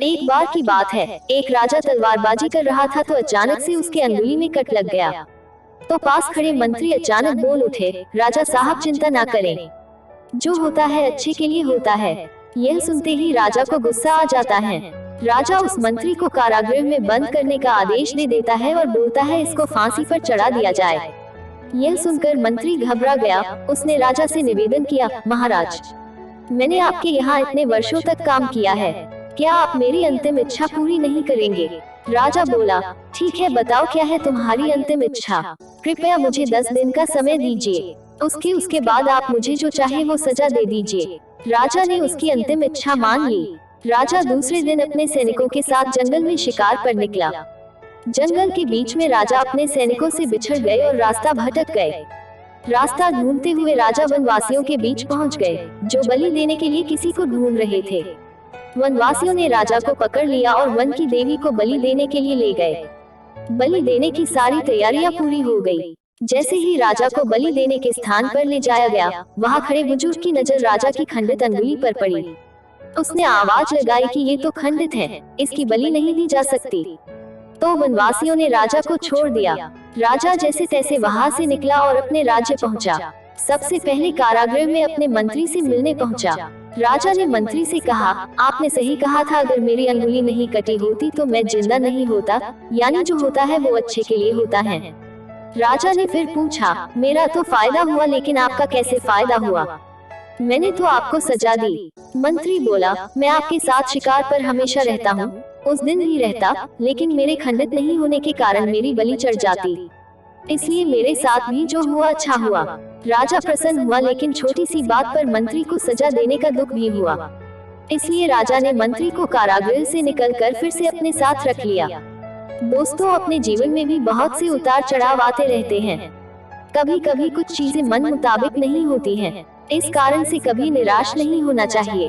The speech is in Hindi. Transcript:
एक बार की बात है, एक राजा तलवारबाजी कर रहा था तो अचानक से उसके अंगुली में कट लग गया। तो पास खड़े मंत्री अचानक बोल उठे, राजा साहब चिंता ना करें, जो होता है अच्छे के लिए होता है। यह सुनते ही राजा को गुस्सा आ जाता है। राजा उस मंत्री को कारागृह में बंद करने का आदेश दे देता है और बोलता है इसको फांसी पर चढ़ा दिया जाए। यह सुनकर मंत्री घबरा गया। उसने राजा से निवेदन किया, महाराज, मैंने आपके यहाँ इतने वर्षों तक काम किया है, क्या आप मेरी अंतिम इच्छा पूरी नहीं करेंगे? राजा बोला, ठीक है, बताओ क्या है तुम्हारी अंतिम इच्छा? कृपया मुझे 10 दिन का समय दीजिए, उसके बाद आप मुझे जो चाहे वो सजा दे दीजिए। राजा ने उसकी अंतिम इच्छा मान ली। राजा दूसरे दिन अपने सैनिकों के साथ जंगल में शिकार पर निकला। जंगल के बीच में राजा अपने सैनिकों से बिछड़ गए और रास्ता भटक गए। रास्ता ढूंढते हुए राजा वनवासियों के बीच पहुंच गए, जो बलि देने के लिए किसी को ढूंढ रहे थे। वनवासियों ने राजा को पकड़ लिया और वन की देवी को बलि देने के लिए ले गए। बलि देने की सारी तैयारियां पूरी हो गई। जैसे ही राजा को बलि देने के स्थान पर ले जाया गया, वहां खड़े बुजुर्ग की नजर राजा की खंडित अंगुली पर पड़ी। उसने आवाज लगाई कि ये तो खंडित है, इसकी बलि नहीं दी जा सकती। तो वनवासियों ने राजा को छोड़ दिया। राजा जैसे तैसे वहां से निकला और अपने राज्य पहुंचा। सबसे पहले कारागृह में अपने मंत्री से मिलने पहुंचा। राजा ने मंत्री से कहा, आपने सही कहा था, अगर मेरी अंगुली नहीं कटी होती तो मैं जिंदा नहीं होता, यानी जो होता है वो अच्छे के लिए होता है। राजा ने फिर पूछा, मेरा तो फायदा हुआ, लेकिन आपका कैसे फायदा हुआ? मैंने तो आपको सजा दी। मंत्री बोला, मैं आपके साथ शिकार पर हमेशा रहता हूँ, उस दिन भी रहता, लेकिन मेरे खंडित नहीं होने के कारण मेरी बलि चढ़ जाती, इसलिए मेरे साथ भी जो हुआ अच्छा हुआ। राजा प्रसन्न हुआ, लेकिन छोटी सी बात पर मंत्री को सजा देने का दुख भी हुआ। इसलिए राजा ने मंत्री को कारागृह से निकलकर फिर से अपने साथ रख लिया। दोस्तों, अपने जीवन में भी बहुत से उतार चढ़ाव आते रहते हैं। कभी कभी कुछ चीजें मन मुताबिक नहीं होती हैं। इस कारण से कभी निराश नहीं होना चाहिए।